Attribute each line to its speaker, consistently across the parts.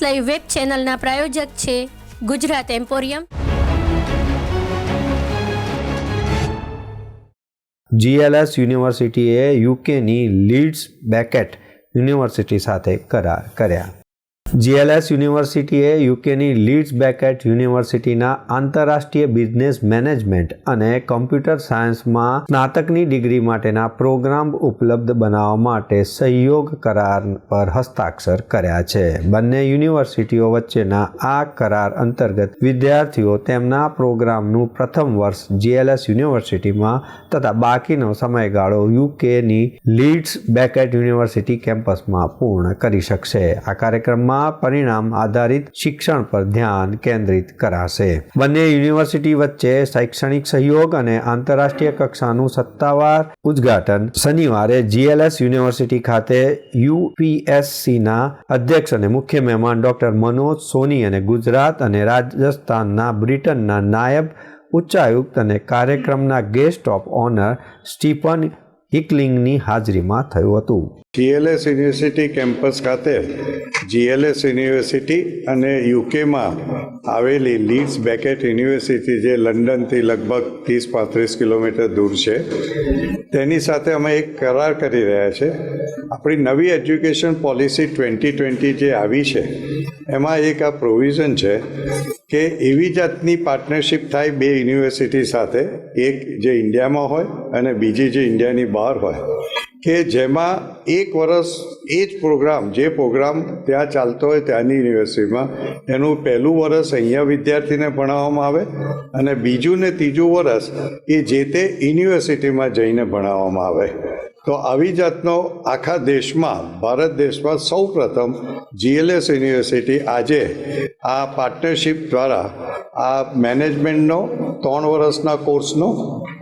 Speaker 1: Live web ચેનલના પ્રાયોજક છે Gujarat emporium.
Speaker 2: GLS યુનિવર્સિટીએ યુકેની લીડ્સ બેકેટ યુનિવર્સિટી સાથે કરાર કર્યા. GLS યુનિવર્સિટીએ યુકેની લીડ્સ બેકેટ યુનિવર્સિટીના આંતરરાષ્ટ્રીય બિઝનેસ મેનેજમેન્ટ અને કમ્પ્યુટર સાયન્સમાં સ્નાતકની ડિગ્રી માટેના પ્રોગ્રામ ઉપલબ્ધ બનાવવા માટે સહયોગ કરાર પર હસ્તાક્ષર કર્યા છે. બંને યુનિવર્સિટીઓ વચ્ચેના આ કરાર અંતર્ગત વિદ્યાર્થીઓ તેમના પ્રોગ્રામનું પ્રથમ વર્ષ GLS યુનિવર્સિટીમાં તથા બાકીનો સમયગાળો યુકેની લીડ્સ બેકેટ યુનિવર્સિટી કેમ્પસમાં પૂર્ણ કરી શકશે. આ કાર્યક્રમમાં પરિણામ આધારિત શિક્ષણ પર ધ્યાન કેન્દ્રિત કરાશે. બંને યુનિવર્સિટી વચ્ચે શૈક્ષણિક સહયોગ અને આંતરરાષ્ટ્રીય કક્ષાનું સત્તાવાર ઉદ્ઘાટન શનિવારે GLS યુનિવર્સિટી ખાતે UPSCના અધ્યક્ષ અને મુખ્ય મહેમાન ડોક્ટર મનોજ સોની અને ગુજરાત અને રાજસ્થાનના બ્રિટનના નાયબ ઉચ્ચાયુક્ત અને કાર્યક્રમના ગેસ્ટ ઓફ ઓનર સ્ટીફન હિકલિંગની હાજરીમાં થયું હતું.
Speaker 3: GLS યુનિવર્સિટી કેમ્પસ ખાતે GLS યુનિવર્સિટી અને યુકેમાં આવેલી લીડ્સ બેકેટ યુનિવર્સિટી જે લંડનથી લગભગ 30-35 કિલોમીટર દૂર છે તેની સાથે અમે એક કરાર કરી રહ્યા છે. આપણી નવી એજ્યુકેશન પોલિસી 2020 જે આવી છે એમાં એક આ પ્રોવિઝન છે કે એવી જાતની પાર્ટનરશિપ થાય બે યુનિવર્સિટી સાથે, એક જે ઇન્ડિયામાં હોય અને બીજી જે ઇન્ડિયાની બહાર હોય, કે જેમાં એક વર્ષ એ જ પ્રોગ્રામ જે પ્રોગ્રામ ત્યાં ચાલતો હોય ત્યાંની યુનિવર્સિટીમાં એનું પહેલું વર્ષ અહીંયા વિદ્યાર્થીને ભણાવવામાં આવે અને બીજું ને ત્રીજું વર્ષ એ જે તે યુનિવર્સિટીમાં જઈને ભણાવવામાં આવે. તો આવી જાતનો આખા દેશમાં, ભારત દેશમાં સૌ પ્રથમ GLS યુનિવર્સિટી આજે આ પાર્ટનરશિપ દ્વારા આ મેનેજમેન્ટનો 3 વર્ષના કોર્સનો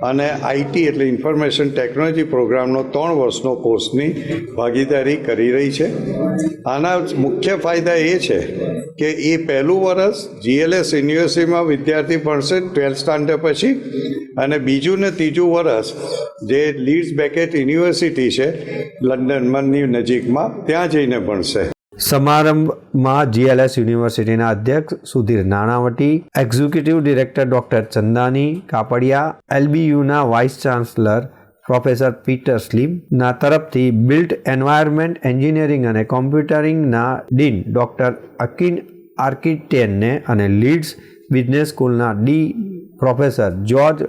Speaker 3: અને IT એટલે ઇન્ફોર્મેશન ટેકનોલોજી પ્રોગ્રામનો 3 વર્ષનો કોર્સની ભાગીદારી કરી રહી છે. આના મુખ્ય ફાયદા એ છે કે એ પહેલું વર્ષ GLS યુનિવર્સિટીમાં વિદ્યાર્થી ભણશે 12th સ્ટાન્ડર્ડ પછી, અને બીજું ને ત્રીજું વર્ષ જે લીડ્સ બેકેટ યુનિવર્સિટી છે લંડનની નજીકમાં ત્યાં જઈને ભણશે.
Speaker 2: સમારંભમાં GLS યુનિવર્સિટીના અધ્યક્ષ Sudhir Nanavati, executive director doctor Chandani Kapadia, LBUના વાઇસ ચાન્સલર પ્રોફેસર પીટર સ્લીમના તરફથી બિલ્ટ એન્વાયરમેન્ટ એન્જિનિયરિંગ અને કોમ્પ્યુટરિંગના ડીન ડોક્ટર અકિન આર્કિટેનને અને લીડ્સ બિઝનેસ સ્કૂલના પ્રોફેસર જ્યોર્જ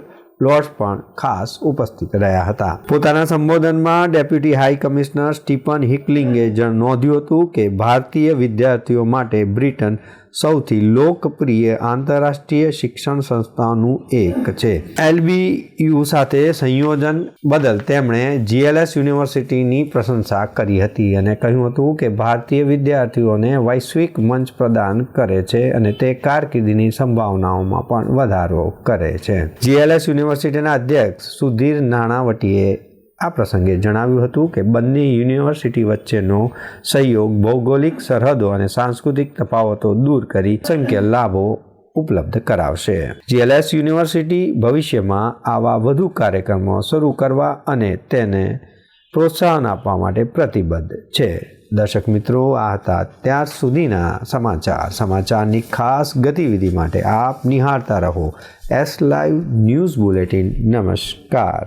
Speaker 2: લોર્ડ્સ પણ ખાસ ઉપસ્થિત રહ્યા હતા. પોતાના સંબોધનમાં ડેપ્યુટી હાઈ કમિશનર સ્ટીફન હિકલિંગે નોંધ્યું હતું કે ભારતીય વિદ્યાર્થીઓ માટે બ્રિટન સૌથી લોકપ્રિય આંતરરાષ્ટ્રીય શિક્ષણ સંસ્થાનું એક છે. LBU સાથે સંયોજન બદલ તેમણે GLS યુનિવર્સિટીની પ્રશંસા કરી હતી અને કહ્યું હતું કે ભારતીય વિદ્યાર્થીઓને વૈશ્વિક મંચ પ્રદાન કરે છે અને તે કારકિર્દીની સંભાવનાઓમાં પણ વધારો કરે છે. GLS યુનિવર્સિટીના અધ્યક્ષ સુધીર નાણાવટીએ આ પ્રસંગે જણાવ્યું હતું કે બંને યુનિવર્સિટી વચ્ચેનો સહયોગ ભૌગોલિક સરહદો અને સાંસ્કૃતિક તફાવતો દૂર કરી અસંખ્ય લાભો ઉપલબ્ધ કરાવશે. GLS યુનિવર્સિટી ભવિષ્યમાં આવા વધુ કાર્યક્રમો શરૂ કરવા અને તેને પ્રોત્સાહન આપવા માટે પ્રતિબદ્ધ છે. દર્શક મિત્રો, આ હતા ત્યાર સુધીના સમાચારની ખાસ ગતિવિધિ માટે આપ નિહાળતા રહો S Live ન્યૂઝ બુલેટિન. નમસ્કાર.